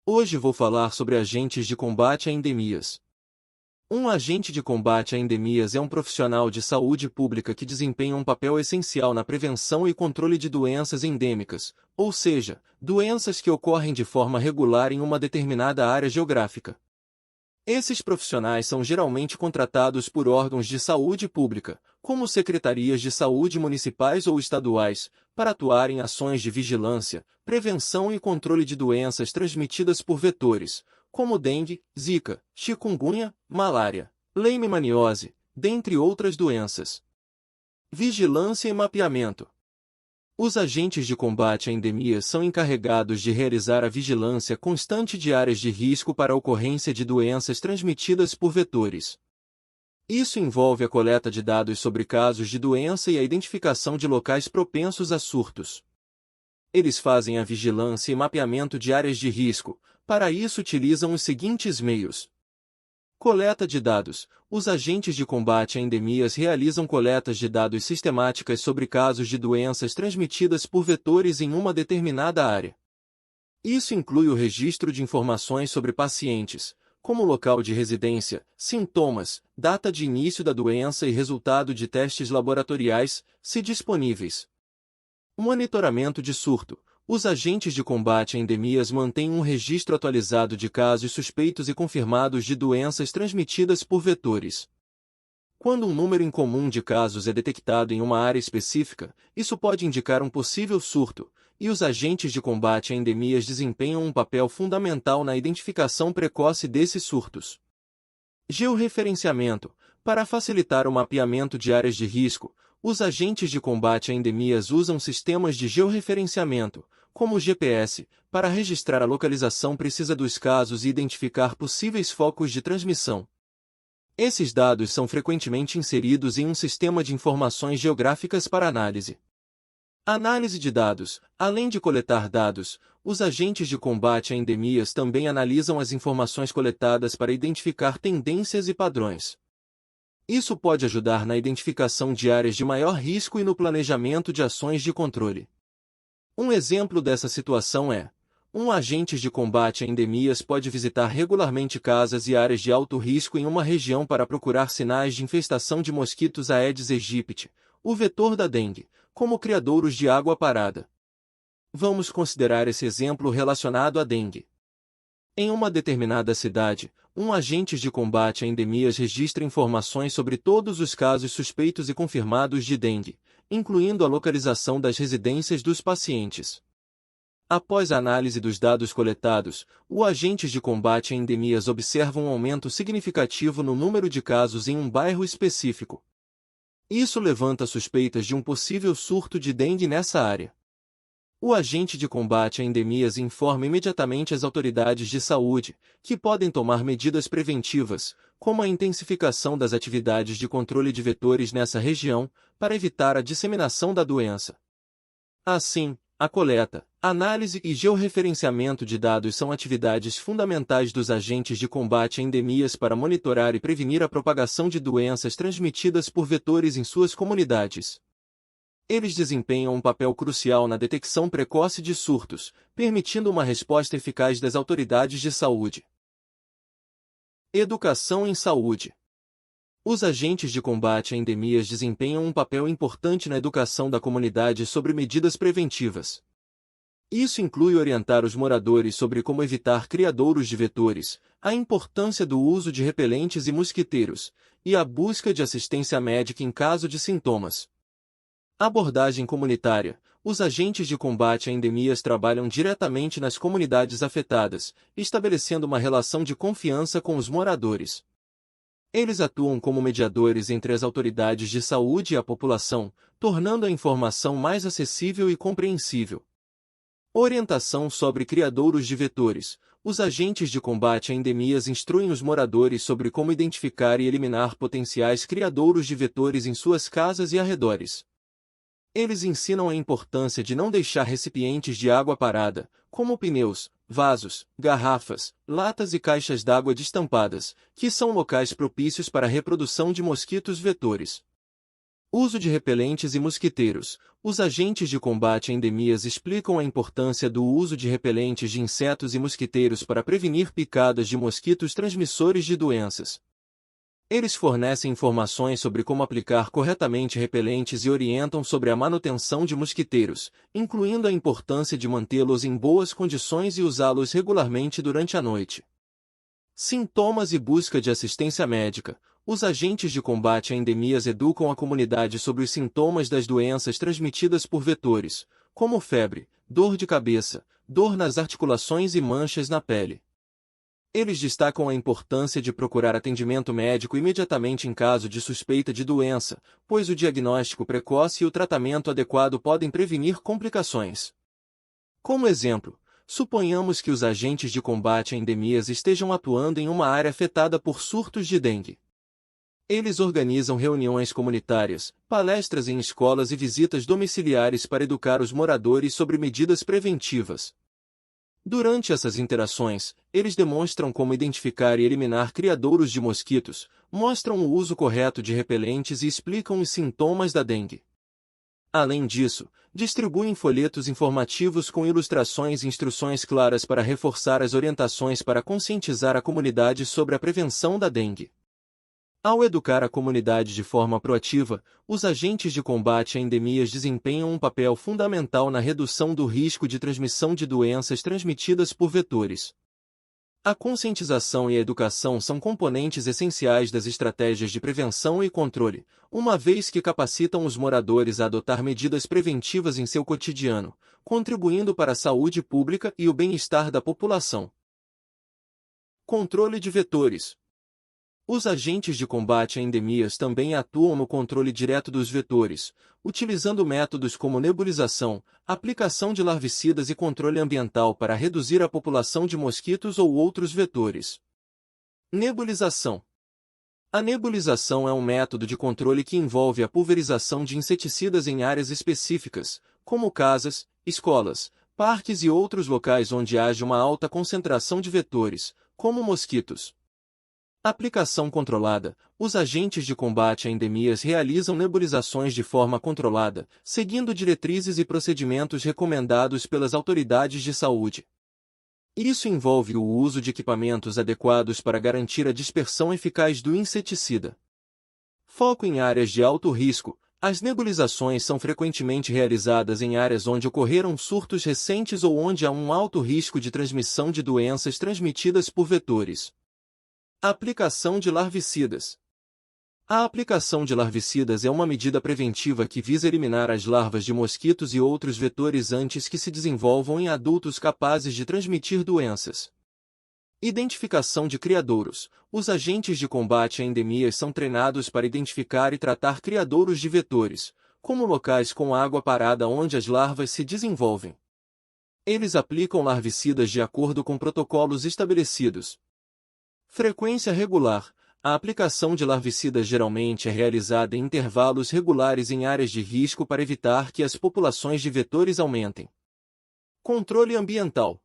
Hoje vou falar sobre agentes de combate a endemias. Um agente de combate a endemias é um profissional de saúde pública que desempenha um papel essencial na prevenção e controle de doenças endêmicas, ou seja, doenças que ocorrem de forma regular em uma determinada área geográfica. Esses profissionais são geralmente contratados por órgãos de saúde pública, como secretarias de saúde municipais ou estaduais, para atuar em ações de vigilância, prevenção e controle de doenças transmitidas por vetores, como dengue, zika, chikungunya, malária, leishmaniose, dentre outras doenças. Vigilância e mapeamento. Os agentes de combate a endemias são encarregados de realizar a vigilância constante de áreas de risco para a ocorrência de doenças transmitidas por vetores. Isso envolve a coleta de dados sobre casos de doença e a identificação de locais propensos a surtos. Eles fazem a vigilância e mapeamento de áreas de risco. Para isso utilizam os seguintes meios. Coleta de dados. Os agentes de combate a endemias realizam coletas de dados sistemáticas sobre casos de doenças transmitidas por vetores em uma determinada área. Isso inclui o registro de informações sobre pacientes, como local de residência, sintomas, data de início da doença e resultado de testes laboratoriais, se disponíveis. Monitoramento de surto. Os agentes de combate a endemias mantêm um registro atualizado de casos suspeitos e confirmados de doenças transmitidas por vetores. Quando um número incomum de casos é detectado em uma área específica, isso pode indicar um possível surto, e os agentes de combate a endemias desempenham um papel fundamental na identificação precoce desses surtos. Georreferenciamento. Para facilitar o mapeamento de áreas de risco, os agentes de combate a endemias usam sistemas de georreferenciamento, como o GPS, para registrar a localização precisa dos casos e identificar possíveis focos de transmissão. Esses dados são frequentemente inseridos em um sistema de informações geográficas para análise. Análise de dados. Além de coletar dados, os agentes de combate a endemias também analisam as informações coletadas para identificar tendências e padrões. Isso pode ajudar na identificação de áreas de maior risco e no planejamento de ações de controle. Um exemplo dessa situação é: um agente de combate a endemias pode visitar regularmente casas e áreas de alto risco em uma região para procurar sinais de infestação de mosquitos Aedes aegypti, o vetor da dengue, como criadouros de água parada. Vamos considerar esse exemplo relacionado à dengue. Em uma determinada cidade, um agente de combate a endemias registra informações sobre todos os casos suspeitos e confirmados de dengue, incluindo a localização das residências dos pacientes. Após a análise dos dados coletados, os agentes de combate a endemias observam um aumento significativo no número de casos em um bairro específico. Isso levanta suspeitas de um possível surto de dengue nessa área. O agente de combate a endemias informa imediatamente as autoridades de saúde, que podem tomar medidas preventivas, como a intensificação das atividades de controle de vetores nessa região, para evitar a disseminação da doença. Assim, a coleta, análise e georreferenciamento de dados são atividades fundamentais dos agentes de combate a endemias para monitorar e prevenir a propagação de doenças transmitidas por vetores em suas comunidades. Eles desempenham um papel crucial na detecção precoce de surtos, permitindo uma resposta eficaz das autoridades de saúde. Educação em saúde. Os agentes de combate a endemias desempenham um papel importante na educação da comunidade sobre medidas preventivas. Isso inclui orientar os moradores sobre como evitar criadouros de vetores, a importância do uso de repelentes e mosquiteiros, e a busca de assistência médica em caso de sintomas. Abordagem comunitária. Os agentes de combate a endemias trabalham diretamente nas comunidades afetadas, estabelecendo uma relação de confiança com os moradores. Eles atuam como mediadores entre as autoridades de saúde e a população, tornando a informação mais acessível e compreensível. Orientação sobre criadouros de vetores. Os agentes de combate a endemias instruem os moradores sobre como identificar e eliminar potenciais criadouros de vetores em suas casas e arredores. Eles ensinam a importância de não deixar recipientes de água parada, como pneus, vasos, garrafas, latas e caixas d'água destampadas, que são locais propícios para a reprodução de mosquitos vetores. Uso de repelentes e mosquiteiros. Os agentes de combate a endemias explicam a importância do uso de repelentes de insetos e mosquiteiros para prevenir picadas de mosquitos transmissores de doenças. Eles fornecem informações sobre como aplicar corretamente repelentes e orientam sobre a manutenção de mosquiteiros, incluindo a importância de mantê-los em boas condições e usá-los regularmente durante a noite. Sintomas e busca de assistência médica. Os agentes de combate a endemias educam a comunidade sobre os sintomas das doenças transmitidas por vetores, como febre, dor de cabeça, dor nas articulações e manchas na pele. Eles destacam a importância de procurar atendimento médico imediatamente em caso de suspeita de doença, pois o diagnóstico precoce e o tratamento adequado podem prevenir complicações. Como exemplo, suponhamos que os agentes de combate a endemias estejam atuando em uma área afetada por surtos de dengue. Eles organizam reuniões comunitárias, palestras em escolas e visitas domiciliares para educar os moradores sobre medidas preventivas. Durante essas interações, eles demonstram como identificar e eliminar criadouros de mosquitos, mostram o uso correto de repelentes e explicam os sintomas da dengue. Além disso, distribuem folhetos informativos com ilustrações e instruções claras para reforçar as orientações para conscientizar a comunidade sobre a prevenção da dengue. Ao educar a comunidade de forma proativa, os agentes de combate a endemias desempenham um papel fundamental na redução do risco de transmissão de doenças transmitidas por vetores. A conscientização e a educação são componentes essenciais das estratégias de prevenção e controle, uma vez que capacitam os moradores a adotar medidas preventivas em seu cotidiano, contribuindo para a saúde pública e o bem-estar da população. Controle de vetores. Os agentes de combate a endemias também atuam no controle direto dos vetores, utilizando métodos como nebulização, aplicação de larvicidas e controle ambiental para reduzir a população de mosquitos ou outros vetores. Nebulização. A nebulização é um método de controle que envolve a pulverização de inseticidas em áreas específicas, como casas, escolas, parques e outros locais onde haja uma alta concentração de vetores, como mosquitos. Aplicação controlada. Os agentes de combate a endemias realizam nebulizações de forma controlada, seguindo diretrizes e procedimentos recomendados pelas autoridades de saúde. Isso envolve o uso de equipamentos adequados para garantir a dispersão eficaz do inseticida. Foco em áreas de alto risco. As nebulizações são frequentemente realizadas em áreas onde ocorreram surtos recentes ou onde há um alto risco de transmissão de doenças transmitidas por vetores. Aplicação de larvicidas. A aplicação de larvicidas é uma medida preventiva que visa eliminar as larvas de mosquitos e outros vetores antes que se desenvolvam em adultos capazes de transmitir doenças. Identificação de criadouros. Os agentes de combate a endemias são treinados para identificar e tratar criadouros de vetores, como locais com água parada onde as larvas se desenvolvem. Eles aplicam larvicidas de acordo com protocolos estabelecidos. Frequência regular. A aplicação de larvicidas geralmente é realizada em intervalos regulares em áreas de risco para evitar que as populações de vetores aumentem. Controle ambiental.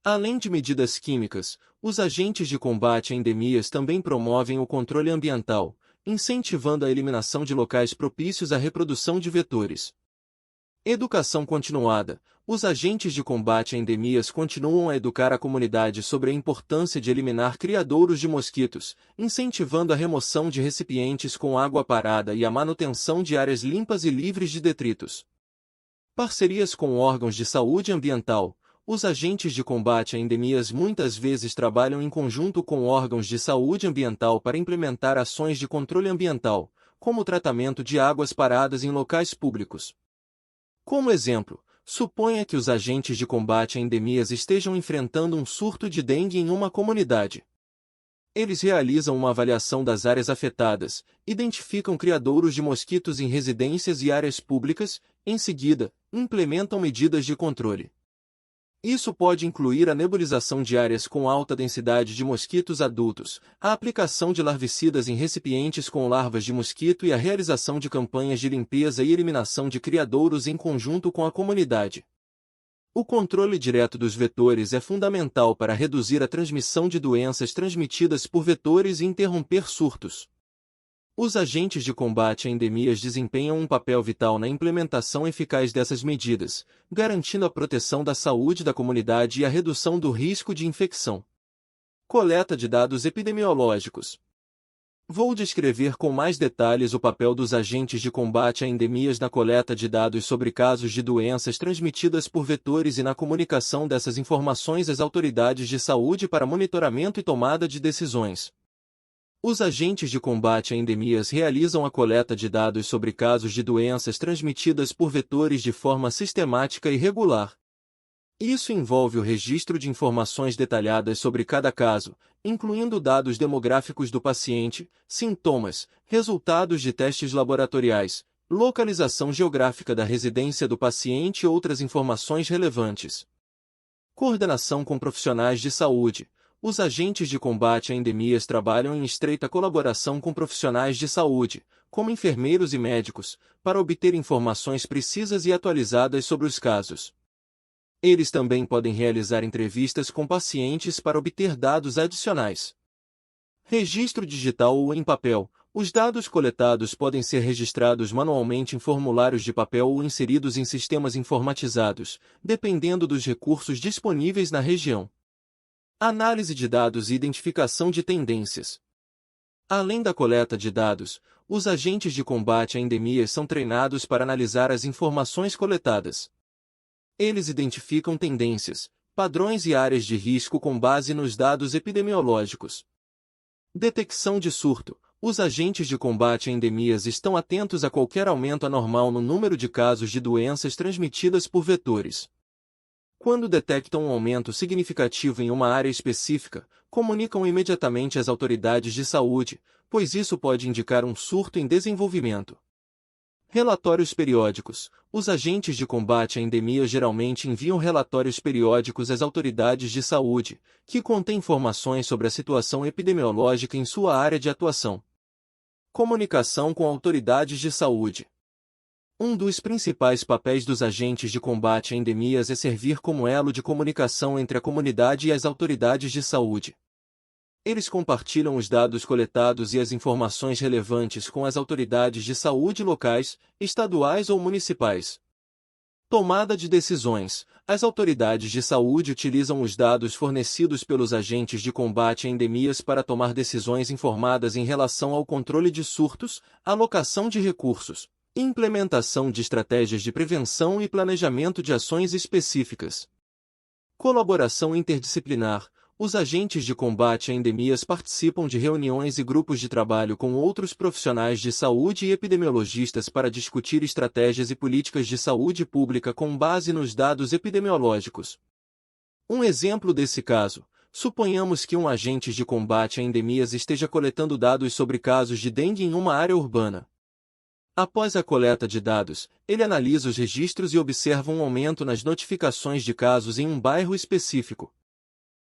Além de medidas químicas, os agentes de combate a endemias também promovem o controle ambiental, incentivando a eliminação de locais propícios à reprodução de vetores. Educação continuada. Os agentes de combate a endemias continuam a educar a comunidade sobre a importância de eliminar criadouros de mosquitos, incentivando a remoção de recipientes com água parada e a manutenção de áreas limpas e livres de detritos. Parcerias com órgãos de saúde ambiental. Os agentes de combate a endemias muitas vezes trabalham em conjunto com órgãos de saúde ambiental para implementar ações de controle ambiental, como o tratamento de águas paradas em locais públicos. Como exemplo, suponha que os agentes de combate a endemias estejam enfrentando um surto de dengue em uma comunidade. Eles realizam uma avaliação das áreas afetadas, identificam criadouros de mosquitos em residências e áreas públicas, em seguida, implementam medidas de controle. Isso pode incluir a nebulização de áreas com alta densidade de mosquitos adultos, a aplicação de larvicidas em recipientes com larvas de mosquito e a realização de campanhas de limpeza e eliminação de criadouros em conjunto com a comunidade. O controle direto dos vetores é fundamental para reduzir a transmissão de doenças transmitidas por vetores e interromper surtos. Os agentes de combate a endemias desempenham um papel vital na implementação eficaz dessas medidas, garantindo a proteção da saúde da comunidade e a redução do risco de infecção. Coleta de dados epidemiológicos. Vou descrever com mais detalhes o papel dos agentes de combate a endemias na coleta de dados sobre casos de doenças transmitidas por vetores e na comunicação dessas informações às autoridades de saúde para monitoramento e tomada de decisões. Os agentes de combate a endemias realizam a coleta de dados sobre casos de doenças transmitidas por vetores de forma sistemática e regular. Isso envolve o registro de informações detalhadas sobre cada caso, incluindo dados demográficos do paciente, sintomas, resultados de testes laboratoriais, localização geográfica da residência do paciente e outras informações relevantes. Coordenação com profissionais de saúde. Os agentes de combate a endemias trabalham em estreita colaboração com profissionais de saúde, como enfermeiros e médicos, para obter informações precisas e atualizadas sobre os casos. Eles também podem realizar entrevistas com pacientes para obter dados adicionais. Registro digital ou em papel. Os dados coletados podem ser registrados manualmente em formulários de papel ou inseridos em sistemas informatizados, dependendo dos recursos disponíveis na região. Análise de dados e identificação de tendências. Além da coleta de dados, os agentes de combate a endemias são treinados para analisar as informações coletadas. Eles identificam tendências, padrões e áreas de risco com base nos dados epidemiológicos. Detecção de surto. Os agentes de combate a endemias estão atentos a qualquer aumento anormal no número de casos de doenças transmitidas por vetores. Quando detectam um aumento significativo em uma área específica, comunicam imediatamente às autoridades de saúde, pois isso pode indicar um surto em desenvolvimento. Relatórios periódicos. Os agentes de combate a endemias geralmente enviam relatórios periódicos às autoridades de saúde, que contêm informações sobre a situação epidemiológica em sua área de atuação. Comunicação com autoridades de saúde. Um dos principais papéis dos agentes de combate a endemias é servir como elo de comunicação entre a comunidade e as autoridades de saúde. Eles compartilham os dados coletados e as informações relevantes com as autoridades de saúde locais, estaduais ou municipais. Tomada de decisões. As autoridades de saúde utilizam os dados fornecidos pelos agentes de combate a endemias para tomar decisões informadas em relação ao controle de surtos, alocação de recursos, implementação de estratégias de prevenção e planejamento de ações específicas. Colaboração interdisciplinar. Os agentes de combate a endemias participam de reuniões e grupos de trabalho com outros profissionais de saúde e epidemiologistas para discutir estratégias e políticas de saúde pública com base nos dados epidemiológicos. Um exemplo desse caso: suponhamos que um agente de combate a endemias esteja coletando dados sobre casos de dengue em uma área urbana. Após a coleta de dados, ele analisa os registros e observa um aumento nas notificações de casos em um bairro específico.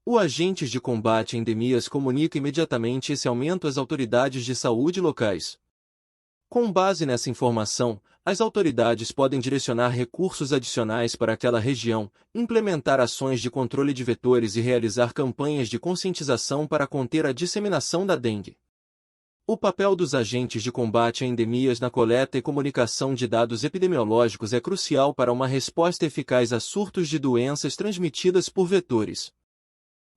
O agente de combate a endemias comunica imediatamente esse aumento às autoridades de saúde locais. Com base nessa informação, as autoridades podem direcionar recursos adicionais para aquela região, implementar ações de controle de vetores e realizar campanhas de conscientização para conter a disseminação da dengue. O papel dos agentes de combate a endemias na coleta e comunicação de dados epidemiológicos é crucial para uma resposta eficaz a surtos de doenças transmitidas por vetores.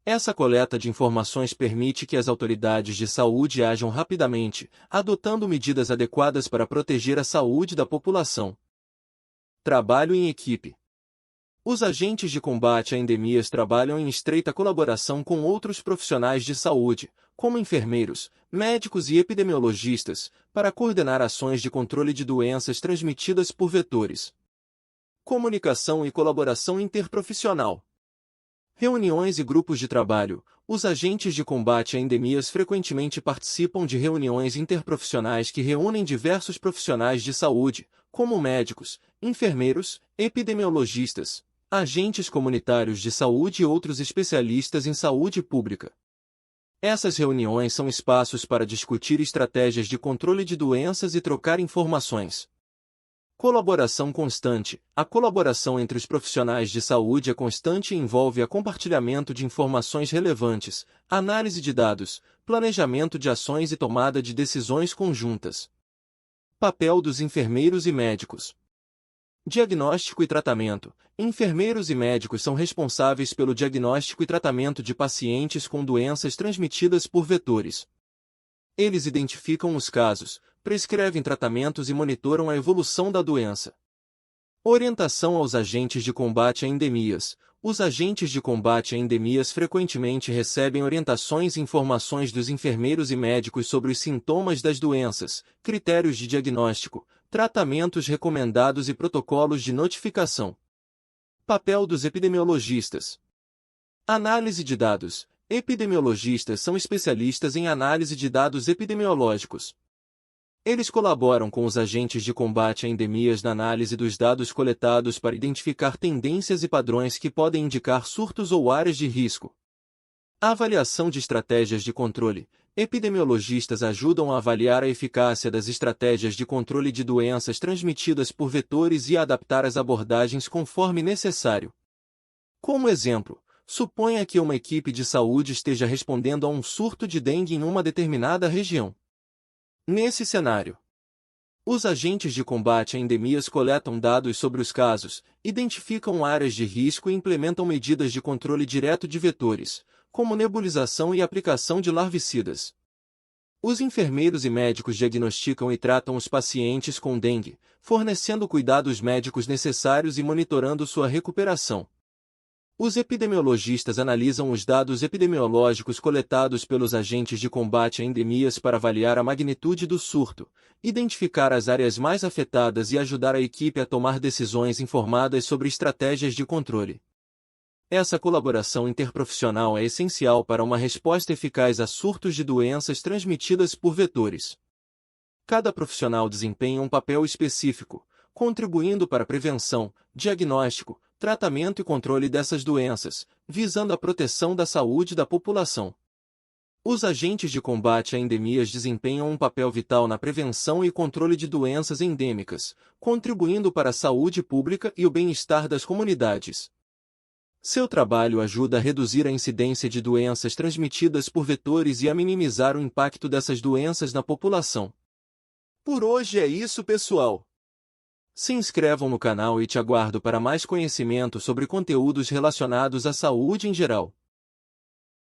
Essa coleta de informações permite que as autoridades de saúde ajam rapidamente, adotando medidas adequadas para proteger a saúde da população. Trabalho em equipe. Os agentes de combate a endemias trabalham em estreita colaboração com outros profissionais de saúde, como enfermeiros, médicos e epidemiologistas, para coordenar ações de controle de doenças transmitidas por vetores. Comunicação e colaboração interprofissional. Reuniões e grupos de trabalho. Os agentes de combate a endemias frequentemente participam de reuniões interprofissionais que reúnem diversos profissionais de saúde, como médicos, enfermeiros, epidemiologistas, agentes comunitários de saúde e outros especialistas em saúde pública. Essas reuniões são espaços para discutir estratégias de controle de doenças e trocar informações. Colaboração constante. A colaboração entre os profissionais de saúde é constante e envolve a compartilhamento de informações relevantes, análise de dados, planejamento de ações e tomada de decisões conjuntas. Papel dos enfermeiros e médicos. Diagnóstico e tratamento. Enfermeiros e médicos são responsáveis pelo diagnóstico e tratamento de pacientes com doenças transmitidas por vetores. Eles identificam os casos, prescrevem tratamentos e monitoram a evolução da doença. Orientação aos agentes de combate a endemias. Os agentes de combate a endemias frequentemente recebem orientações e informações dos enfermeiros e médicos sobre os sintomas das doenças, critérios de diagnóstico, tratamentos recomendados e protocolos de notificação. Papel dos epidemiologistas. Análise de dados. Epidemiologistas são especialistas em análise de dados epidemiológicos. Eles colaboram com os agentes de combate a endemias na análise dos dados coletados para identificar tendências e padrões que podem indicar surtos ou áreas de risco. Avaliação de estratégias de controle. Epidemiologistas ajudam a avaliar a eficácia das estratégias de controle de doenças transmitidas por vetores e a adaptar as abordagens conforme necessário. Como exemplo, suponha que uma equipe de saúde esteja respondendo a um surto de dengue em uma determinada região. Nesse cenário, os agentes de combate a endemias coletam dados sobre os casos, identificam áreas de risco e implementam medidas de controle direto de vetores, como nebulização e aplicação de larvicidas. Os enfermeiros e médicos diagnosticam e tratam os pacientes com dengue, fornecendo cuidados médicos necessários e monitorando sua recuperação. Os epidemiologistas analisam os dados epidemiológicos coletados pelos agentes de combate a endemias para avaliar a magnitude do surto, identificar as áreas mais afetadas e ajudar a equipe a tomar decisões informadas sobre estratégias de controle. Essa colaboração interprofissional é essencial para uma resposta eficaz a surtos de doenças transmitidas por vetores. Cada profissional desempenha um papel específico, contribuindo para a prevenção, diagnóstico, tratamento e controle dessas doenças, visando a proteção da saúde da população. Os agentes de combate a endemias desempenham um papel vital na prevenção e controle de doenças endêmicas, contribuindo para a saúde pública e o bem-estar das comunidades. Seu trabalho ajuda a reduzir a incidência de doenças transmitidas por vetores e a minimizar o impacto dessas doenças na população. Por hoje é isso, pessoal. Se inscrevam no canal e te aguardo para mais conhecimento sobre conteúdos relacionados à saúde em geral.